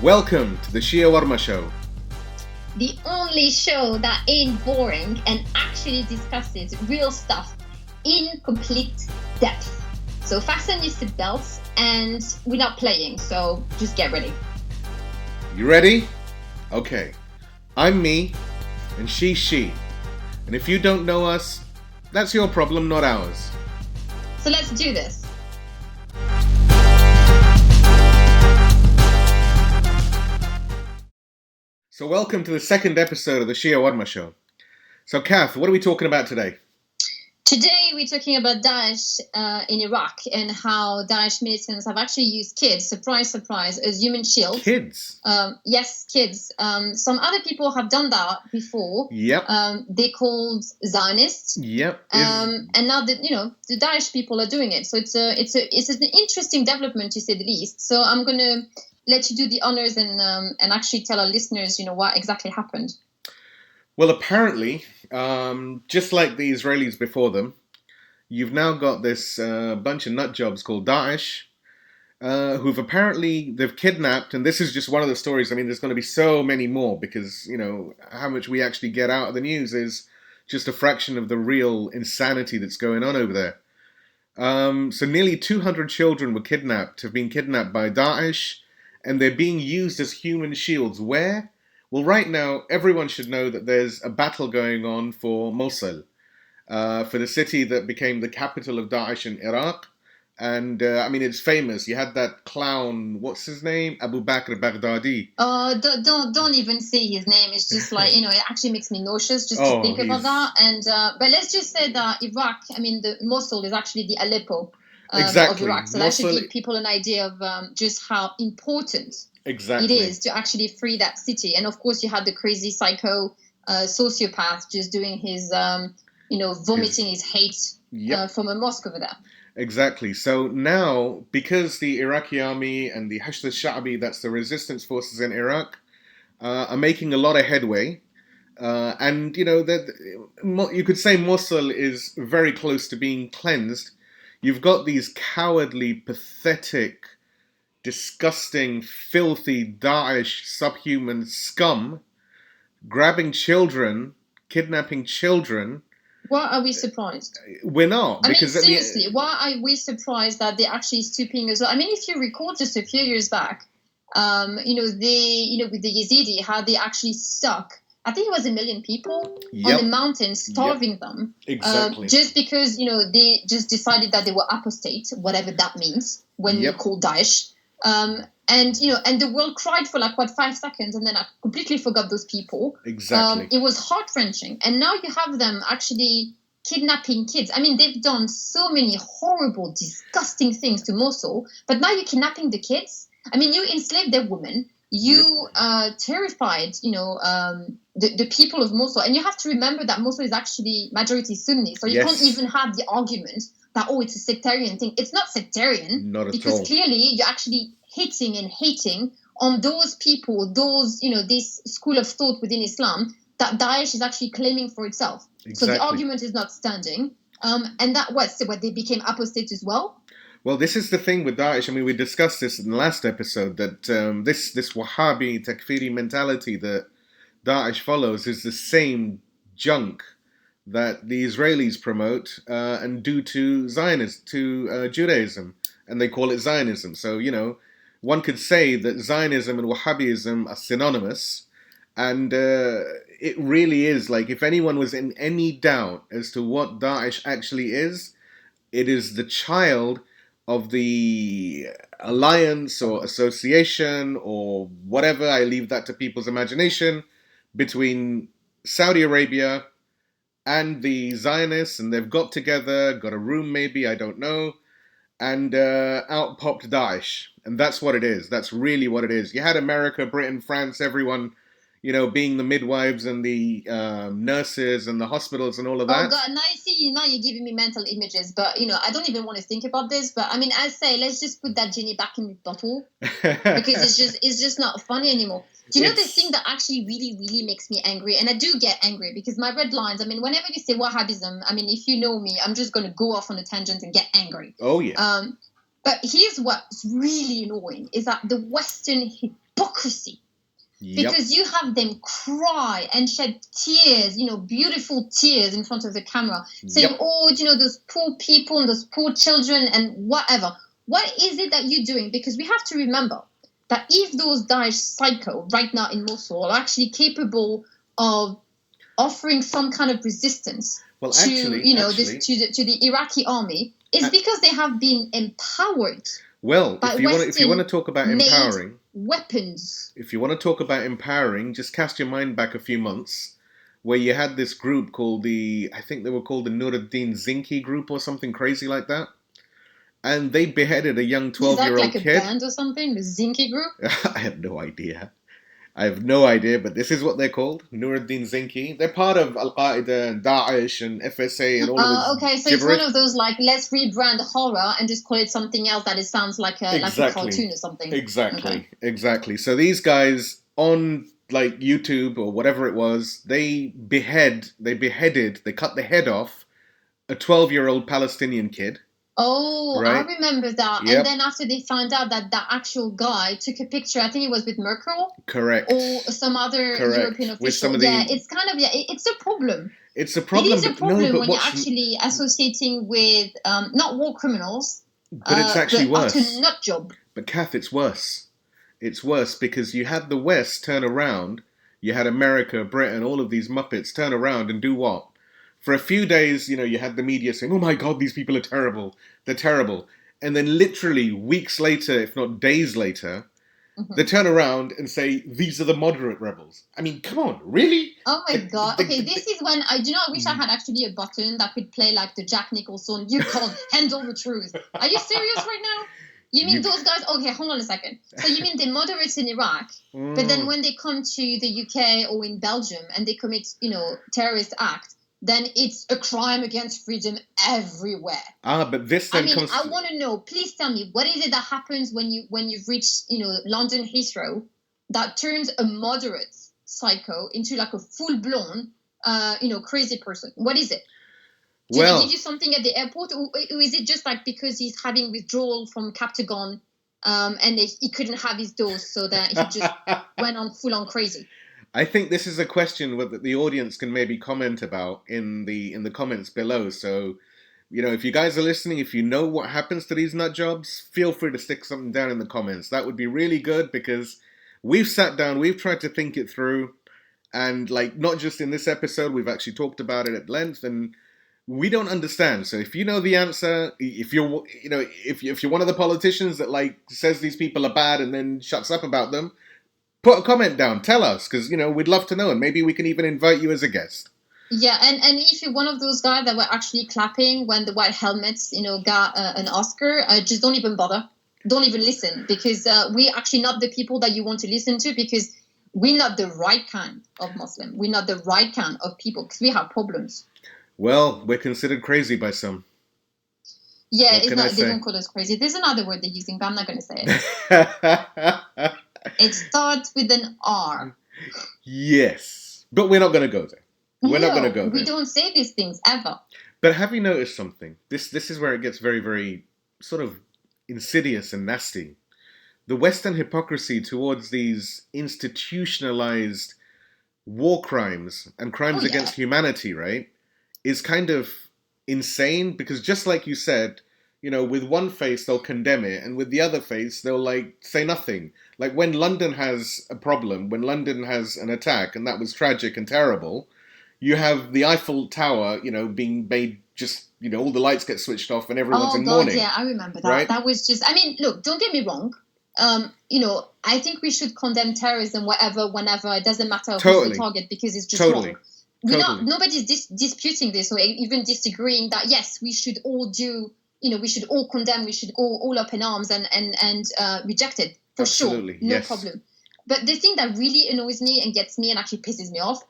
Welcome to the Shiawarma show. The only show that ain't boring and actually discusses real stuff in complete depth. So fasten your seatbelts and we're not playing, so just get ready. You ready? Okay. I'm me and she's she. And if you don't know us, that's your problem, not ours. So let's do this. So welcome to the second episode of the Shiawarma show. So Kath, what are we talking about today? Today we're talking about Daesh in Iraq and how Daesh militants have actually used kids, surprise, surprise, as human shields. Kids? Yes, kids. Some other people have done that before. Yep. They're called Zionists. Yep. And now the Daesh people are doing it. So it's an interesting development, to say the least. So I'm going to let you do the honors and actually tell our listeners, what exactly happened. Well, apparently, just like the Israelis before them, you've now got this bunch of nut jobs called Daesh, they've kidnapped, and this is just one of the stories. I mean, there's going to be so many more because, how much we actually get out of the news is just a fraction of the real insanity that's going on over there. So nearly 200 children have been kidnapped by Daesh, and they're being used as human shields. Where? Well, right now, everyone should know that there's a battle going on for Mosul, for the city that became the capital of Daesh in Iraq. And, it's famous. You had that clown, what's his name? Abu Bakr Baghdadi. Don't even say his name. It's just like, it actually makes me nauseous just to think about that. And but let's just say that Iraq, the Mosul is actually the Aleppo exactly. of Iraq. So that should give people an idea of just how important it is to actually free that city. And of course, you had the crazy psycho sociopath just doing his, vomiting his hate from a mosque over there. Exactly. So now, because the Iraqi army and the Hashd al-Sha'bi, that's the resistance forces in Iraq, are making a lot of headway, and you could say Mosul is very close to being cleansed. You've got these cowardly, pathetic, disgusting, filthy Daesh subhuman scum grabbing children, kidnapping children. Why are we surprised? We're not. Because seriously, why are we surprised that they're actually stooping as well? If you recall just a few years back, with the Yazidi, how they actually stuck, I think it was 1 million people on the mountains, starving them. Exactly. Just because, they just decided that they were apostate, whatever that means, when you call Daesh. And the world cried for 5 seconds, and then I completely forgot those people. Exactly. It was heart-wrenching. And now you have them actually kidnapping kids. They've done so many horrible, disgusting things to Mosul, but now you're kidnapping the kids. You enslaved their women. You terrified, the people of Mosul. And you have to remember that Mosul is actually majority Sunni, so you can't even have the argument that, it's a sectarian thing. It's not sectarian. Not at all. Because clearly you're actually hitting and hating on those people, this school of thought within Islam that Daesh is actually claiming for itself. Exactly. So the argument is not standing. And that what they became apostate as well? Well, this is the thing with Daesh. We discussed this in the last episode, that this Wahhabi takfiri mentality that Daesh follows is the same junk that the Israelis promote and do to Judaism, and they call it Zionism. So, one could say that Zionism and Wahhabism are synonymous, and it really is. If anyone was in any doubt as to what Daesh actually is, it is the child of the alliance or association or whatever, I leave that to people's imagination, between Saudi Arabia and the Zionists, and they've got together, got a room maybe, I don't know, and out popped Daesh. And that's what it is. That's really what it is. You had America, Britain, France, everyone, being the midwives and the nurses and the hospitals and all of that. Oh God, now you're giving me mental images, but I don't even want to think about this. But I say, let's just put that genie back in the bottle because it's just not funny anymore. Do you know the thing that actually really, really makes me angry? And I do get angry because my red lines, whenever you say Wahhabism, if you know me, I'm just going to go off on a tangent and get angry. Oh, yeah. But here's what's really annoying is that the Western hypocrisy. Yep. Because you have them cry and shed tears, beautiful tears in front of the camera, saying, oh, those poor people and those poor children and whatever. What is it that you're doing? Because we have to remember that if those Daesh psycho right now in Mosul are actually capable of offering some kind of resistance to the Iraqi army, it's because they have been empowered. Well, if you want to talk about empowering weapons. If you want to talk about empowering, just cast your mind back a few months, where you had this group called I think they were called the Nuruddin Zinki group or something crazy like that, and they beheaded a young 12-year-old kid. Is that like a band or something? The Zinki group? I have no idea, but this is what they're called, Nuruddin Zinki. They're part of al-qaeda, Daesh, and FSA, and all of this. Okay, so gibberish. It's one of those let's rebrand horror and just call it something else that it sounds like a cartoon or something. Exactly. So these guys on YouTube or whatever it was, they cut the head off a 12-year-old Palestinian kid. Oh, right? I remember that. Yep. And then after they found out that actual guy took a picture, I think it was with Merkel. Correct. Or some other European official. It's kind of, it's a problem. It's a problem. It is a problem when you're actually associating with not war criminals. But it's actually worse. Utter nut job. But Kath, it's worse. It's worse because you had the West turn around, you had America, Britain, all of these Muppets turn around and do what? For a few days, you had the media saying, oh my God, these people are terrible. They're terrible. And then literally weeks later, if not days later, they turn around and say, these are the moderate rebels. I mean, come on, really? Oh my God. Okay, this is when I wish I had actually a button that could play like the Jack Nicholson, you can't handle the truth. Are you serious right now? You mean those guys? Okay, hold on a second. So you mean the moderates in Iraq, but then when they come to the UK or in Belgium and they commit, terrorist act, then it's a crime against freedom everywhere. But this then comes... I want to know, please tell me, what is it that happens when you've reached, London Heathrow that turns a moderate psycho into like a full-blown, crazy person? What is it? Do they give you something at the airport? Or is it just like because he's having withdrawal from Captagon and he couldn't have his dose so that he just went on full-on crazy? I think this is a question that the audience can maybe comment about in the comments below. So, if you guys are listening, if you know what happens to these nut jobs, feel free to stick something down in the comments. That would be really good because we've sat down, we've tried to think it through, and not just in this episode, we've actually talked about it at length, and we don't understand. So if you know the answer, if you're if you're one of the politicians that says these people are bad and then shuts up about them, put a comment down. Tell us, because, we'd love to know, and maybe we can even invite you as a guest. Yeah, and if you're one of those guys that were actually clapping when the white helmets, got an Oscar, just don't even bother. Don't even listen, because we're actually not the people that you want to listen to, because we're not the right kind of Muslim. We're not the right kind of people, because we have problems. Well, we're considered crazy by some. Yeah, it's not. They don't call us crazy. There's another word they're using, but I'm not going to say it. It starts with an R. Yes. But we're not going to go there. We're not going to go there. We don't say these things ever. But have you noticed something? This is where it gets very, very sort of insidious and nasty. The Western hypocrisy towards these institutionalized war crimes and crimes against humanity, right, is kind of insane, because just like you said, with one face they'll condemn it, and with the other face they'll say nothing. Like when London has a problem, when London has an attack, and that was tragic and terrible, you have the Eiffel Tower, being made just, all the lights get switched off and everyone's in mourning. Yeah, I remember that. Right? That was just, look, don't get me wrong. I think we should condemn terrorism whenever. It doesn't matter who's the target, because it's just wrong. Nobody's disputing this or even disagreeing that, yes, we should all do, we should all condemn, we should all up in arms and reject it. For Absolutely, sure, no problem. But the thing that really annoys me and gets me and actually pisses me off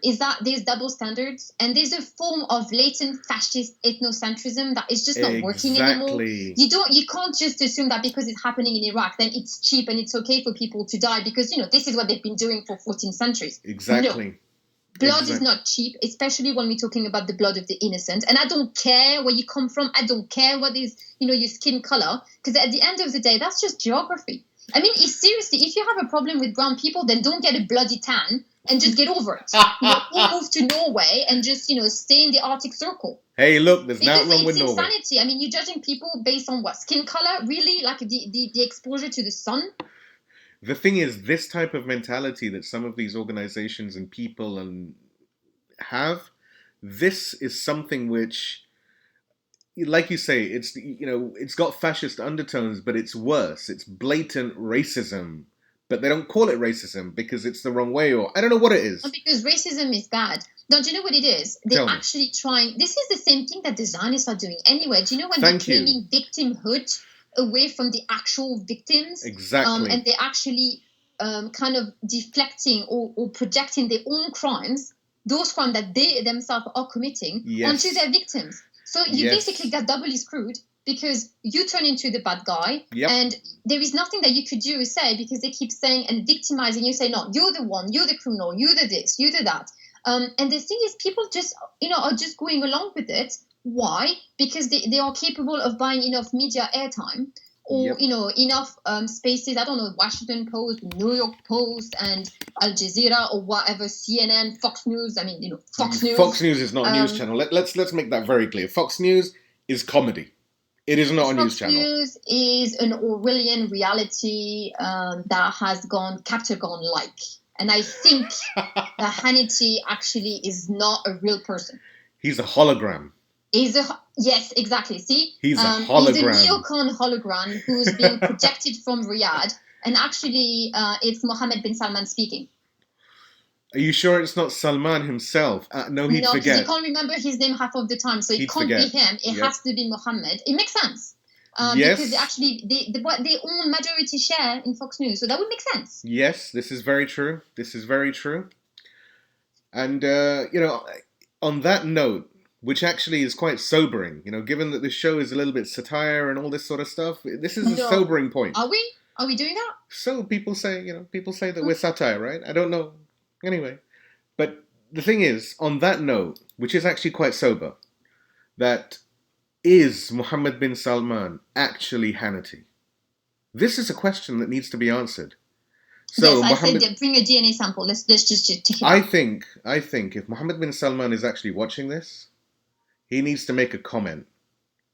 is that there's double standards, and there's a form of latent fascist ethnocentrism that is just not working anymore. You can't just assume that because it's happening in Iraq, then it's cheap and it's okay for people to die, because this is what they've been doing for 14 centuries. Exactly. No. Blood is not cheap, especially when we're talking about the blood of the innocent. And I don't care where you come from. I don't care what is, your skin color. Because at the end of the day, that's just geography. I mean, seriously, if you have a problem with brown people, then don't get a bloody tan and just get over it. Don't move to Norway and just, stay in the Arctic Circle. Hey, look, there's Because not wrong with it's Norway. insanity. I mean, you're judging people based on what? Skin color? Really? Like the exposure to the sun? The thing is, this type of mentality that some of these organizations and people have, this is something which, like you say, it's got fascist undertones, but it's worse. It's blatant racism, but they don't call it racism because it's the wrong way, or I don't know what it is. Because racism is bad. Don't you know what it is? They're actually trying. This is the same thing that the Zionists are doing anyway. Do you know when they're claiming victimhood away from the actual victims? Exactly. And they're actually kind of deflecting or projecting their own crimes, those crimes that they themselves are committing, onto their victims. So you basically got doubly screwed because you turn into the bad guy, and there is nothing that you could do or say because they keep saying and victimizing you. Say, no, you're the one, you're the criminal, you're the this, you're the that. And the thing is, people just, are just going along with it. Why? Because they are capable of buying enough media airtime or, enough spaces. I don't know, Washington Post, New York Post, and Al Jazeera or whatever, CNN, Fox News. I mean, Fox News. Fox News is not a news channel. Let's make that very clear. Fox News is comedy. It is not a news channel. Fox News is an Orwellian reality that has captured like. And I think that Hannity actually is not a real person. He's a hologram. Yes, exactly. See? He's a hologram. He's a neocon hologram who's being projected from Riyadh. And actually, it's Mohammed bin Salman speaking. Are you sure it's not Salman himself? No, he'd forget. No, because he can't remember his name half of the time. So it can't be him. It has to be Mohammed. It makes sense. Because actually, they own majority share in Fox News, so that would make sense. Yes, this is very true. And, on that note, which actually is quite sobering, given that the show is a little bit satire and all this sort of stuff, this is a sobering point. Are we? Are we doing that? So people say that we're satire, right? I don't know. Anyway, but the thing is, on that note, which is actually quite sober, that is Mohammed bin Salman actually Hannity? This is a question that needs to be answered. So yes, I said bring a DNA sample. Let's just take it. I think if Mohammed bin Salman is actually watching this, he needs to make a comment,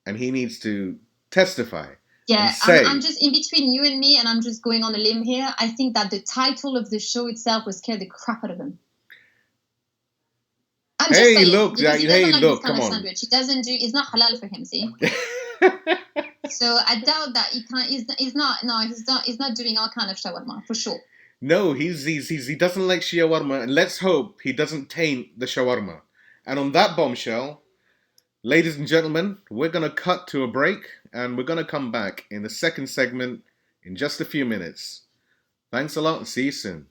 and he needs to testify. Yeah, I'm just in between you and me, and I'm just going on a limb here. I think that the title of the show itself would scare the crap out of him. Hey, look, come on. Sandwich. He doesn't do. It's not halal for him. See. So I doubt that he can't. He's not doing all kind of shawarma for sure. No, he doesn't like Shiawarma, and let's hope he doesn't taint the shawarma. And on that bombshell, ladies and gentlemen, we're gonna cut to a break, and we're gonna come back in the second segment in just a few minutes. Thanks a lot, and see you soon.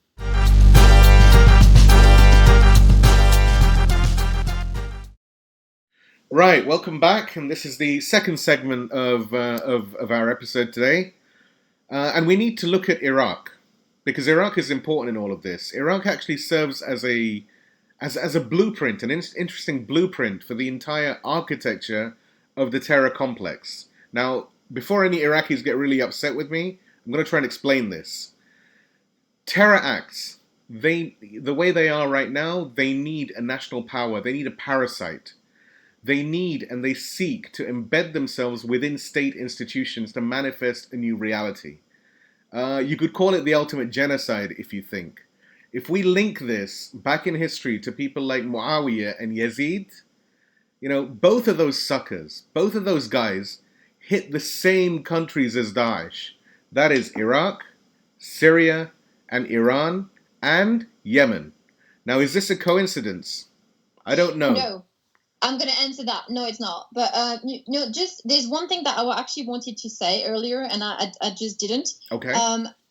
Right, welcome back, and this is the second segment of our episode today, and we need to look at Iraq because Iraq is important in all of this. Iraq actually serves as a blueprint, an interesting blueprint for the entire architecture of the terror complex. Now, before any Iraqis get really upset with me, I'm going to try and explain this. Terror acts, the way they are right now, they need a national power. They need a parasite. They need and they seek to embed themselves within state institutions to manifest a new reality. You could call it the ultimate genocide if you think. If we link this back in history to people like Muawiyah and Yazid, both of those suckers, both of those guys hit the same countries as Daesh. That is Iraq, Syria, and Iran, and Yemen. Now, is this a coincidence? I don't know. No. I'm going to answer that. No, it's not. But, just there's one thing that I actually wanted to say earlier, and I just didn't. Okay.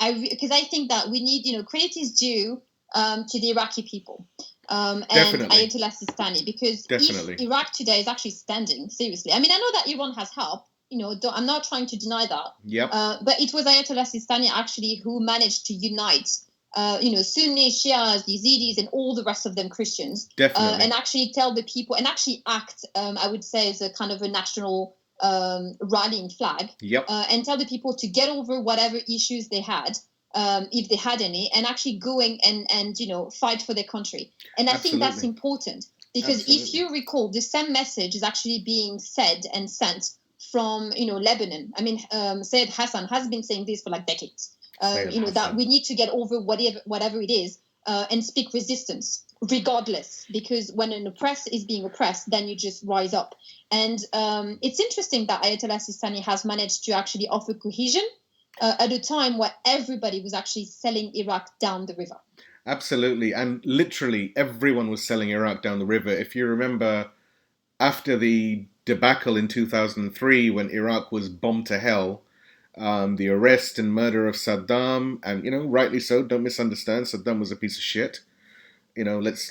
Because I think that we need, credit is due to the Iraqi people and Ayatollah Sistani. Because if Iraq today is actually standing, seriously. I mean, I know that Iran has help. I'm not trying to deny that. Yep. But it was Ayatollah Sistani actually who managed to unite Sunni, Shias, Yazidis, and all the rest of them Christians. Definitely. And actually tell the people and actually act, I would say, as a kind of a national rallying flag, Yep. and tell the people to get over whatever issues they had, if they had any, and actually going and fight for their country. And I think that's important, because if you recall, the same message is actually being said and sent from Lebanon. I mean, Sayyid Hassan has been saying this for like decades. That we need to get over whatever it is, and speak resistance regardless, because when an oppressed is being oppressed, then you just rise up. And it's interesting that Ayatollah Sistani has managed to actually offer cohesion at a time where everybody was actually selling Iraq down the river. Absolutely. And literally everyone was selling Iraq down the river. If you remember, after the debacle in 2003, when Iraq was bombed to hell, the arrest and murder of Saddam, and rightly so, don't misunderstand, Saddam was a piece of shit. Let's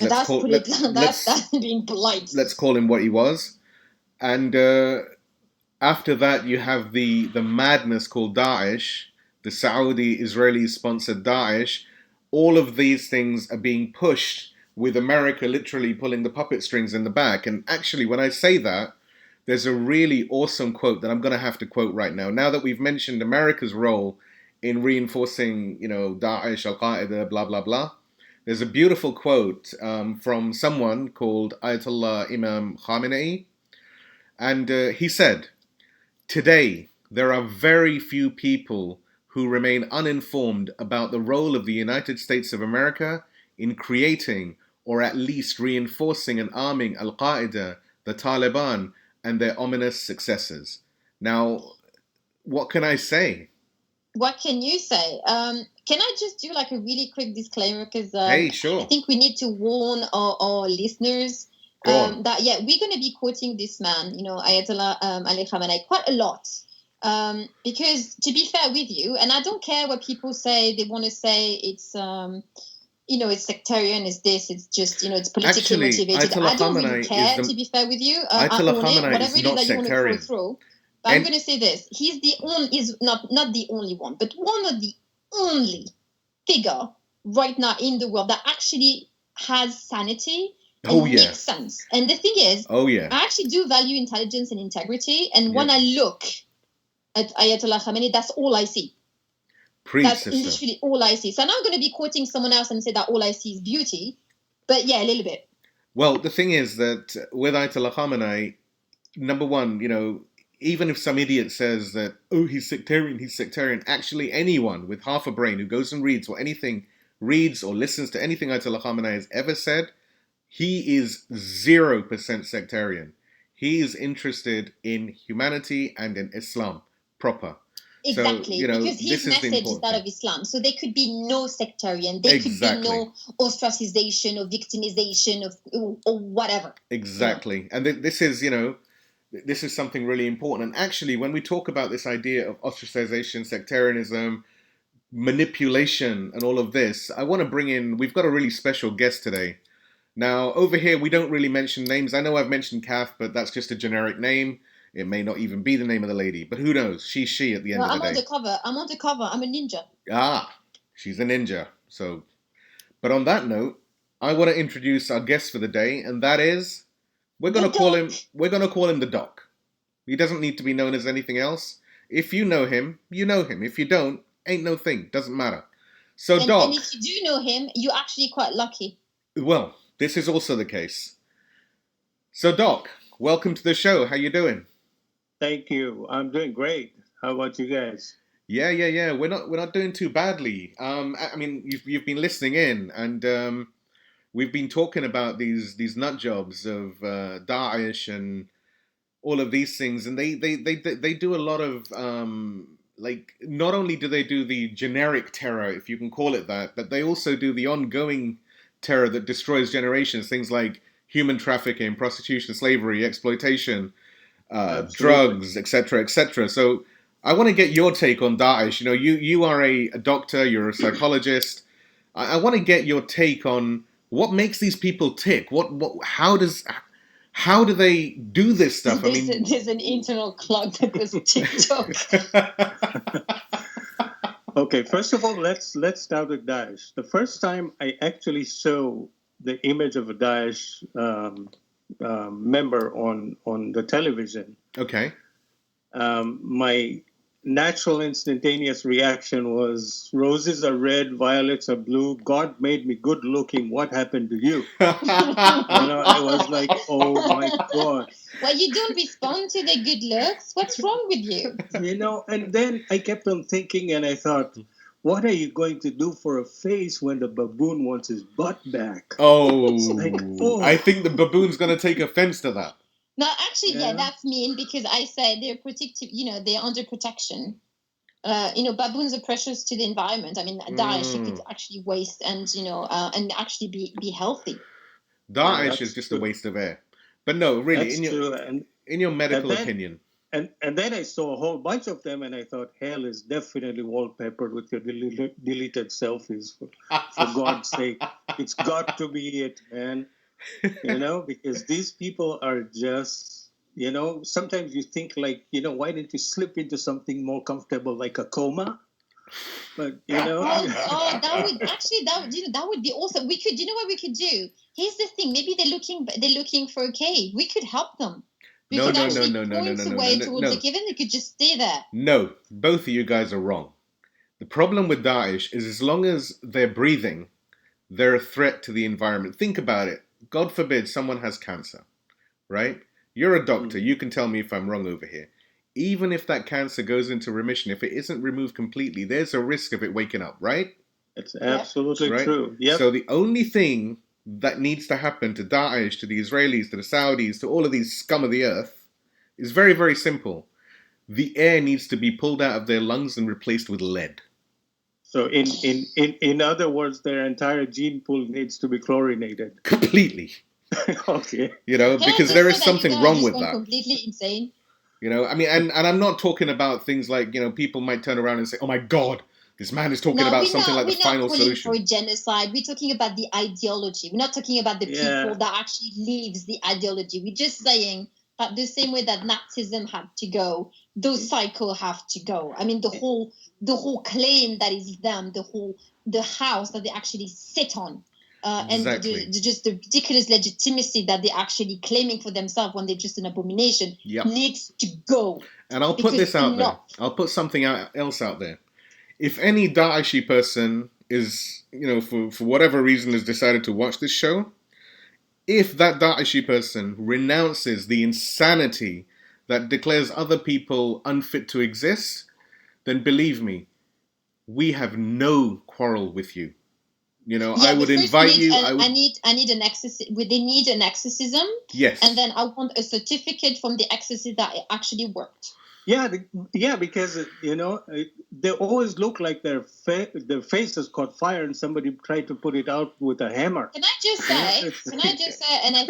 being polite. Let's call him what he was. And after that, you have the madness called Daesh, the Saudi-Israeli sponsored Daesh. All of these things are being pushed with America literally pulling the puppet strings in the back. And actually, when I say that, there's a really awesome quote that I'm going to have to quote right now. Now that we've mentioned America's role in reinforcing, Daesh, al-qaeda, blah, blah, blah, there's a beautiful quote from someone called Ayatollah Imam Khamenei. And he said, "Today, there are very few people who remain uninformed about the role of the United States of America in creating or at least reinforcing and arming al-qaeda, the Taliban, and their ominous successors." Now, what can I say? What can you say? Can I just do like a really quick disclaimer? Because hey, sure. I think we need to warn our listeners that, we're going to be quoting this man, Ayatollah Ali Khamenei, quite a lot. Because to be fair with you, and I don't care what people say, they want to say it's... it's sectarian, it's this, it's just, it's politically motivated. I don't really care, to be fair with you. Ayatollah Khamenei whatever is it is not that sectarian. You want to go through. But I'm going to say this. He's not the only one, but one of the only figure right now in the world that actually has sanity and makes sense. And the thing is, I actually do value intelligence and integrity. And when I look at Ayatollah Khamenei, that's all I see. That's literally all I see. So now I'm going to be quoting someone else and say that all I see is beauty. But a little bit. Well, the thing is that with Ayatollah Khamenei, number one, even if some idiot says that, oh, he's sectarian, actually anyone with half a brain who goes and reads or listens to anything Ayatollah Khamenei has ever said, he is 0% sectarian. He is interested in humanity and in Islam proper. Exactly, so, because his message is that of Islam. So there could be no sectarian. There could be no ostracization or victimization or whatever. Exactly. And this is, this is something really important. And actually, when we talk about this idea of ostracization, sectarianism, manipulation, and all of this, I want to bring in, we've got a really special guest today. Now, over here, we don't really mention names. I know I've mentioned Kath, but that's just a generic name. It may not even be the name of the lady, but who knows? She's she at the end of the day. I'm undercover. I'm a ninja. Ah, she's a ninja. So, but on that note, I want to introduce our guest for the day, and that is, we're going to call him the Doc. He doesn't need to be known as anything else. If you know him, you know him. If you don't, ain't no thing. Doesn't matter. So, Doc. And if you do know him, you're actually quite lucky. Well, this is also the case. So, Doc, welcome to the show. How you doing? Thank you. I'm doing great. How about you guys? Yeah. We're not doing too badly. I mean, you've been listening in, and we've been talking about these nut jobs of Daesh and all of these things, and they do a lot of like, not only do they do the generic terror, if you can call it that, but they also do the ongoing terror that destroys generations. Things like human trafficking, prostitution, slavery, exploitation. Drugs, etc., etc. So I want to get your take on Daesh. You are a doctor, you're a psychologist. I want to get your take on what makes these people tick. How do they do this stuff? There's an internal clock that goes TikTok. Okay, first of all, let's start with Daesh. The first time I actually saw the image of a Daesh member on the television. Okay. my natural instantaneous reaction was roses are red, violets are blue. God made me good looking. What happened to you? I was like, oh my God. Well, you don't respond to the good looks. What's wrong with you? And then I kept on thinking and I thought, what are you going to do for a face when the baboon wants his butt back? I think the baboon's going to take offense to that. No, actually, yeah, that's mean because I said they're protective, they're under protection. Baboons are precious to the environment. I mean, Daesh, you could actually waste and actually be healthy. Daesh is just a waste of air. But no, really, in your medical opinion. And then I saw a whole bunch of them and I thought, hell is definitely wallpapered with your deleted selfies. For God's sake, it's got to be it, man. Because these people are just, sometimes you think like, why didn't you slip into something more comfortable like a coma? But that would be awesome. We could, what we could do? Here's the thing. Maybe they're looking for a cave. We could help them. No. The cave, they could just stay there. No, both of you guys are wrong. The problem with Daesh is as long as they're breathing, they're a threat to the environment. Think about it. God forbid someone has cancer, right? You're a doctor. You can tell me if I'm wrong over here. Even if that cancer goes into remission, if it isn't removed completely, there's a risk of it waking up, right? It's absolutely true. Yep. So the only thing that needs to happen to Daesh, to the Israelis, to the Saudis, to all of these scum of the earth is very, very simple. The air needs to be pulled out of their lungs and replaced with lead. So in other words, their entire gene pool needs to be chlorinated. Completely. Okay. Because there is something wrong with that. Completely insane. I mean, and I'm not talking about things like, people might turn around and say, oh my God, this man is talking about something like the final solution. We're not calling for genocide. We're talking about the ideology. We're not talking about the people that actually lives the ideology. We're just saying that the same way that Nazism had to go, those cycles have to go. I mean, the whole claim that is them, the house that they actually sit on. Exactly. Just the ridiculous legitimacy that they're actually claiming for themselves when they're just an abomination needs to go. And I'll put this out there. I'll put something else out there. If any Daeshi person is, for whatever reason has decided to watch this show, if that Daeshi person renounces the insanity that declares other people unfit to exist, then believe me, we have no quarrel with you. I would invite you. I need an exorcism. They need an exorcism. Yes. And then I want a certificate from the exorcist that it actually worked. Yeah, because they always look like their faces caught fire and somebody tried to put it out with a hammer. Can I just say? And I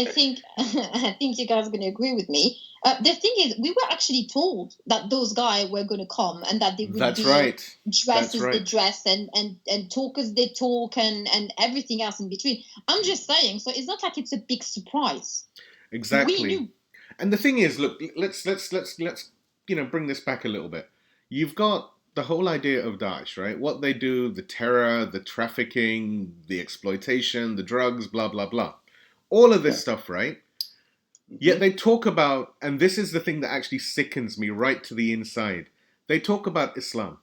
think I think you guys are going to agree with me. The thing is, we were actually told that those guys were going to come and that they would dress as they dress and talk as they talk and everything else in between. I'm just saying, so it's not like it's a big surprise. Exactly. We knew. And the thing is, look, let's bring this back a little bit. You've got the whole idea of Daesh, right? What they do, the terror, the trafficking, the exploitation, the drugs, blah, blah, blah. All of this stuff, right? Yet they talk about, and this is the thing that actually sickens me right to the inside. They talk about Islam.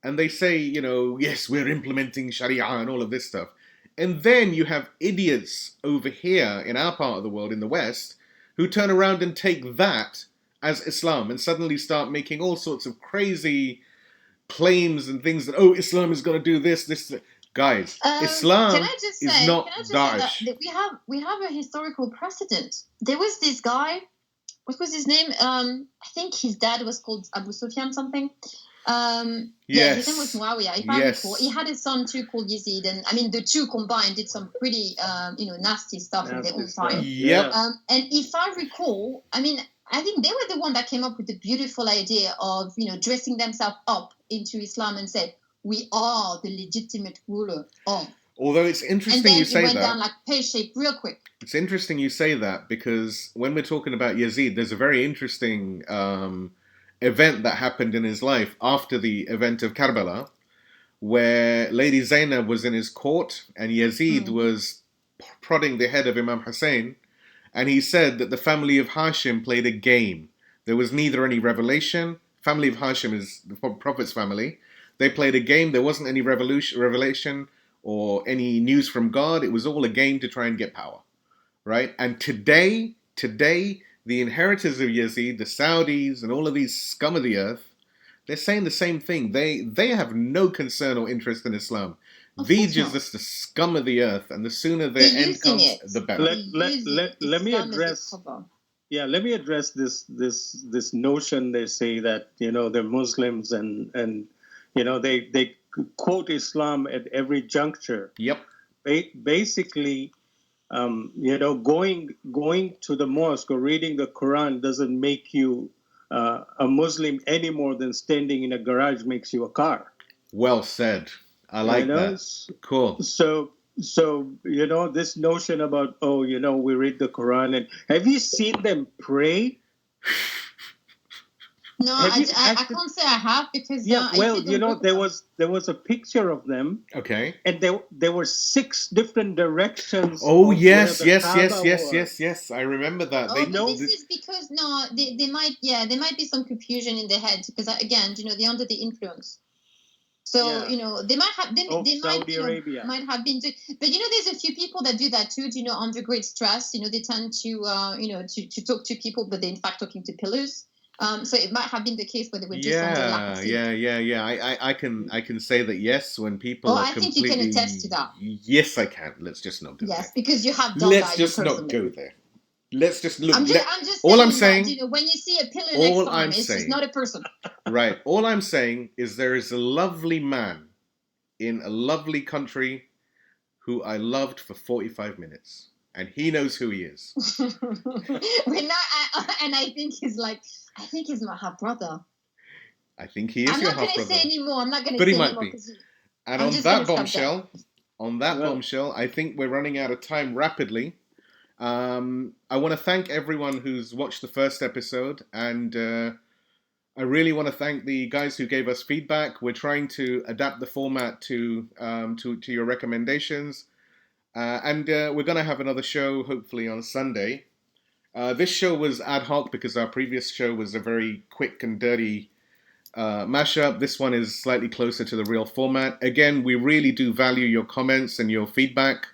And they say, yes, we're implementing Sharia and all of this stuff. And then you have idiots over here in our part of the world, in the West, who turn around and take that as Islam and suddenly start making all sorts of crazy claims and things that, Islam is going to do this. Guys, Islam is not Daesh. We have a historical precedent. There was this guy, what was his name? I think his dad was called Abu Sufyan something. Yes. His name was Muawiyah, if I recall. He had a son too called Yazid, and I mean the two combined did some pretty nasty stuff in their own time. Yep. And if I recall, I mean, I think they were the one that came up with the beautiful idea of dressing themselves up into Islam and said, we are the legitimate ruler of. Although it's interesting you say that. And then it went down like pear-shaped real quick. It's interesting you say that because when we're talking about Yazid, there's a very interesting event that happened in his life after the event of Karbala, where Lady Zainab was in his court and Yazid was prodding the head of Imam Hussein, and he said that the family of Hashim played a game. There was neither any revelation. Family of Hashim is the Prophet's family. They played a game. There wasn't any revelation or any news from God. It was all a game to try and get power, right? And today, the inheritors of Yazid, the Saudis, and all of these scum of the earth, they're saying the same thing. They have no concern or interest in Islam. These are just the scum of the earth, and the sooner their end comes, the better. Let me address. Yeah, let me address this notion. They say that they're Muslims and they quote Islam at every juncture. Yep. Basically, going to the mosque or reading the Quran doesn't make you a Muslim any more than standing in a garage makes you a car. Well said. I like that. Cool. So this notion about we read the Quran, and have you seen them pray? No, I can't say I have because there was a picture of them. Okay. And there were 6 different directions. Oh yes. I remember that. But this is because they might be some confusion in their head because again, they're under the influence. So they might have might have been doing, but there's a few people that do that too. Under great stress, they tend to talk to people, but they're in fact talking to pillars. So it might have been the case where they were just under lack of sleep. Yeah. I can say that yes, when people are I think you can attest to that. Yes, I can. Let's just not go there. Yes, because you have done Let's that. just not go there. Let's just look. I'm just all I'm saying saying, that, when you see a pillar next time, it's just not a person. Right. All I'm saying is there is a lovely man in a lovely country who I loved for 45 minutes. And he knows who he is. And I think he's my half brother. I think he is your half brother. I'm not going to say anymore. But he might be. And on that bombshell, I think we're running out of time rapidly. I want to thank everyone who's watched the first episode, and I really want to thank the guys who gave us feedback. We're trying to adapt the format to your recommendations. And we're going to have another show, hopefully, on Sunday. This show was ad hoc because our previous show was a very quick and dirty mashup. This one is slightly closer to the real format. Again, we really do value your comments and your feedback.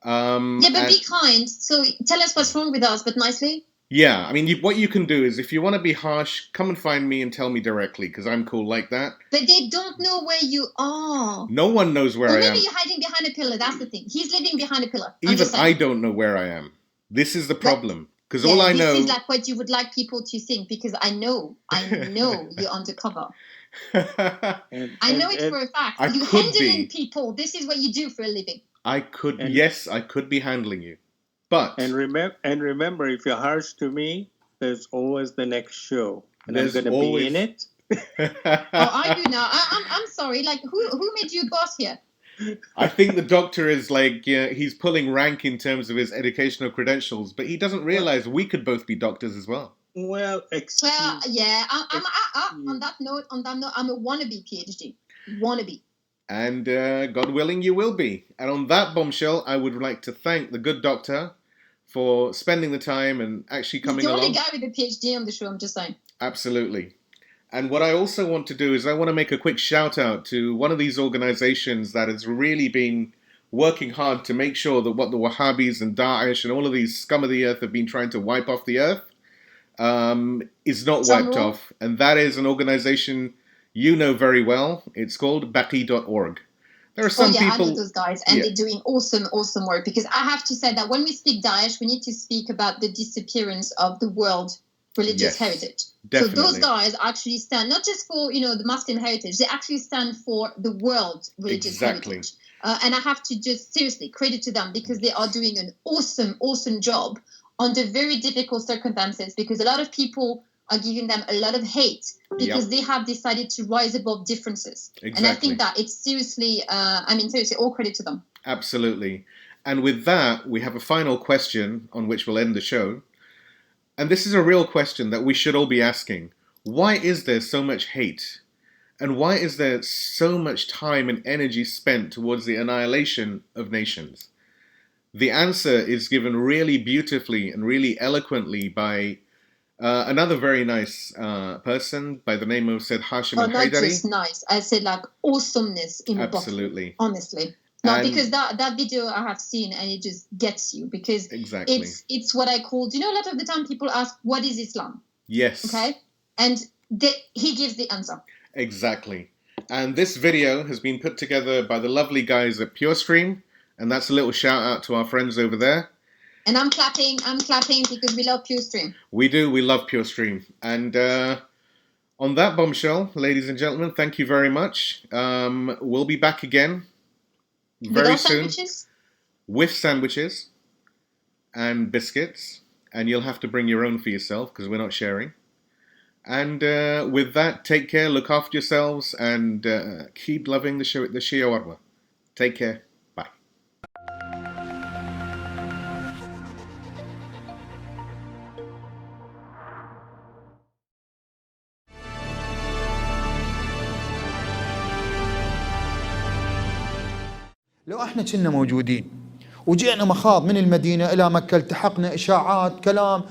But be kind. So tell us what's wrong with us, but nicely. Yeah, I mean, what you can do is if you want to be harsh, come and find me and tell me directly, because I'm cool like that. But they don't know where you are. No one knows where I am. Maybe you're hiding behind a pillar, that's the thing. He's living behind a pillar. Even I don't know where I am. This is the problem. Because all I know... This is like what you would like people to think, because I know you're undercover. I know it for a fact. You're handling people. This is what you do for a living. I could be handling you. But remember, if you're harsh to me, there's always the next show, and I'm going to be in it. I do now. I'm sorry. Like, who made you boss here? I think the doctor is he's pulling rank in terms of his educational credentials, but he doesn't realize we could both be doctors as well. Well, yeah. On that note, I'm a wannabe PhD. Wannabe. And God willing, you will be. And on that bombshell, I would like to thank the good doctor for spending the time and actually coming along. He's the only guy with a PhD on the show, I'm just saying. Absolutely. And what I also want to do is I want to make a quick shout out to one of these organizations that has really been working hard to make sure that what the Wahhabis and Daesh and all of these scum of the earth have been trying to wipe off the earth is not wiped off. And that is an organization you know very well. It's called Baqi.org. There are some people... I know those guys, and they're doing awesome work, because I have to say that when we speak Daesh, we need to speak about the disappearance of the world religious heritage. Definitely. So those guys actually stand not just for the Muslim heritage, they actually stand for the world religious heritage. And I have to just seriously credit to them, because they are doing an awesome job under very difficult circumstances, because a lot of people are giving them a lot of hate because they have decided to rise above differences. Exactly. And I think that it's seriously, all credit to them. Absolutely. And with that, we have a final question on which we'll end the show. And this is a real question that we should all be asking. Why is there so much hate? And why is there so much time and energy spent towards the annihilation of nations? The answer is given really beautifully and really eloquently by Another very nice person by the name of said Hashim Oh, not al-Haidari. just nice. I said like awesomeness in Absolutely. a bottle, honestly. No, And because that video I have seen and it just gets you because exactly. it's what I call. You know, a lot of the time people ask, "What is Islam?" Yes. Okay, and he gives the answer. Exactly. And this video has been put together by the lovely guys at PureStream, and that's a little shout out to our friends over there. And I'm clapping because we love PureStream. We do, we love PureStream. And on that bombshell, ladies and gentlemen, thank you very much. We'll be back again very soon with sandwiches and biscuits, and you'll have to bring your own for yourself because we're not sharing. And with that, take care, look after yourselves, and keep loving the Shiawarma. Take care. Bye. لو احنا كنا موجودين وجئنا مخاض من المدينة إلى مكة، التحقنا إشاعات كلام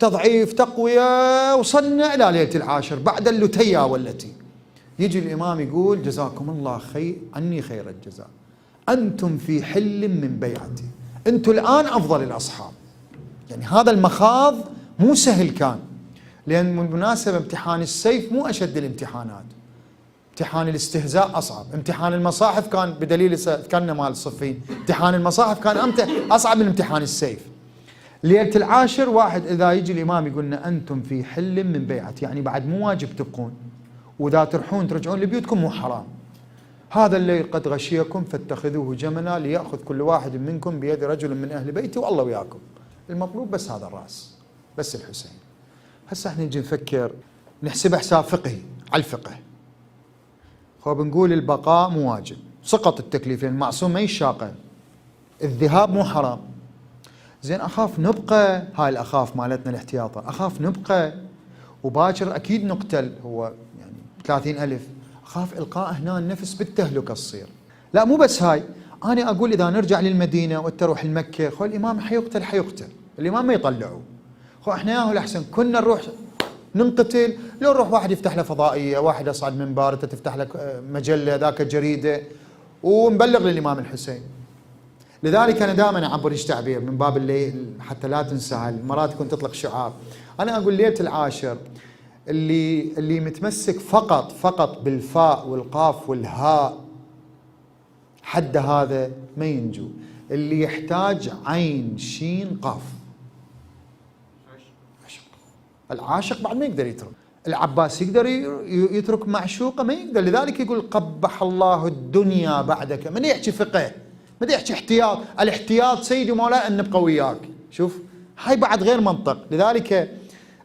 تضعيف تقوية، وصلنا إلى ليلة العاشر بعد اللتية والتي يجي الإمام يقول جزاكم الله عني خير الجزاء، أنتم في حل من بيعتي، أنتم الآن أفضل الأصحاب. يعني هذا المخاض مو سهل كان، لأن بالمناسبة امتحان السيف مو أشد الامتحانات، امتحان الاستهزاء أصعب، امتحان المصاحف كان بدليل ذكرنا مال الصفين، امتحان المصاحف كان أصعب من امتحان السيف. ليلة العاشر واحد إذا يجي الإمام يقولنا أنتم في حل من بيعتي، يعني بعد مو واجب تبقون، وإذا تروحون ترجعون لبيوتكم مو حرام. هذا الليل قد غشيكم فاتخذوه جملا ليأخذ كل واحد منكم بيد رجل من أهل بيتي والله وياكم. المطلوب بس هذا الرأس، بس الحسين. هسه احنا نجي نفكر نحسب حساب فقهي على الفقه. خو بنقول البقاء مو واجب، سقط التكليف لأن المعصوم ما يشاقه، الذهاب مو حرام. زين أخاف نبقى، هاي الأخاف مالتنا الاحتياطة، أخاف نبقى وباكر أكيد نقتل، هو يعني 30,000، أخاف إلقاء هنا النفس بالتهلكة تصير. لا مو بس هاي، أنا أقول إذا نرجع للمدينة وتروح المكة، خو الإمام حيقتل، الإمام ما يطلعه. خو إحنا ياهو الأحسن كنا نروح ننقتل، لو نروح واحد يفتح له فضائية، واحد يصعد منبر، تفتح لك مجلة ذاك جريدة ونبلغ للإمام الحسين. لذلك أنا دائما أعبر تعبير من باب اللي حتى لا تنسى، مرات كنت تطلق شعار، أنا أقول ليلة العاشر اللي متمسك فقط بالفاء والقاف والهاء حد هذا ما ينجو، اللي يحتاج عين شين قاف. العاشق بعد ما يقدر يترك، العباس يقدر يترك معشوقه ما يقدر، لذلك يقول قبح الله الدنيا بعدك. من يحكي فقه، من يحكي احتياط، الاحتياط سيدي مولاي ان نبقى وياك. شوف هاي بعد غير منطق. لذلك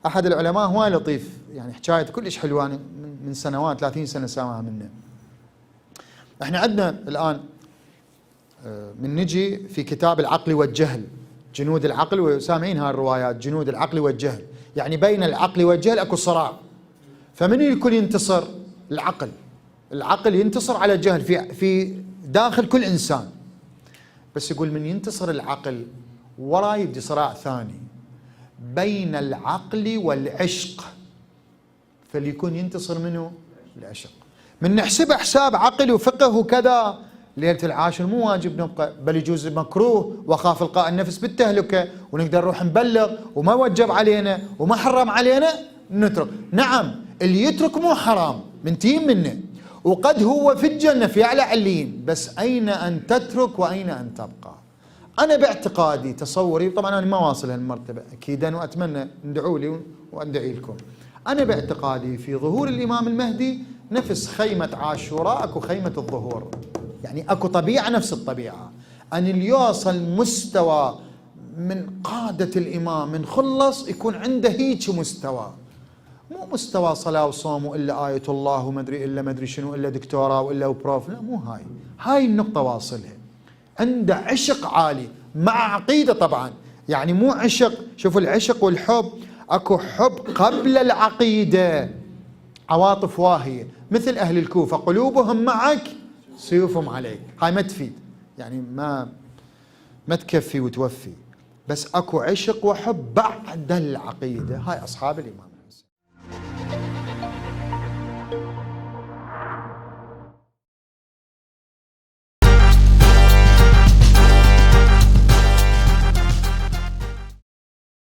احد العلماء هو لطيف، يعني حكايه كلش حلوه من سنوات 30 سنه سامعها منه. احنا عندنا الان من نجي في كتاب العقل والجهل، جنود العقل، وسامعين هاي الروايات جنود العقل والجهل، يعني بين العقل والجهل اكو صراع، فمن يكون ينتصر؟ العقل ينتصر على الجهل في داخل كل انسان. بس يقول من ينتصر العقل وراه يبدي صراع ثاني بين العقل والعشق، فليكون ينتصر منه العشق. من نحسبه حساب عقل وفقه وكذا، ليلة العاشر مو واجب نبقى، بل يجوز مكروه وخاف القاء النفس بالتهلكة، ونقدر نروح نبلغ وما وجب علينا وما حرم علينا نترك. نعم اللي يترك مو حرام منتهين منه، وقد هو في الجنة في أعلى عليين، بس أين أن تترك وأين أن تبقى؟ أنا باعتقادي تصوري، طبعا أنا ما واصل هالمرتبة أكيدا، وأتمنى ندعوا لي وأدعي لكم. أنا باعتقادي في ظهور الإمام المهدي نفس خيمة عاشوراء أكو خيمة الظهور، يعني أكو طبيعة نفس الطبيعة، أن اللي يوصل مستوى من قادة الإمام من خلص يكون عنده هيك مستوى، مو مستوى صلاة وصوم وإلا آية الله ومدري إلا مدري شنو إلا دكتوراه وإلا بروف، لا مو هاي النقطة واصلها. عنده عشق عالي مع عقيدة طبعا، يعني مو عشق، شوفوا العشق والحب أكو حب قبل العقيدة، عواطف واهية، مثل أهل الكوفة قلوبهم معك سيوفهم عليك، هاي ما تفيد، يعني ما تكفي وتوفي. بس اكو عشق وحب بعد العقيدة. هاي أصحاب الإمام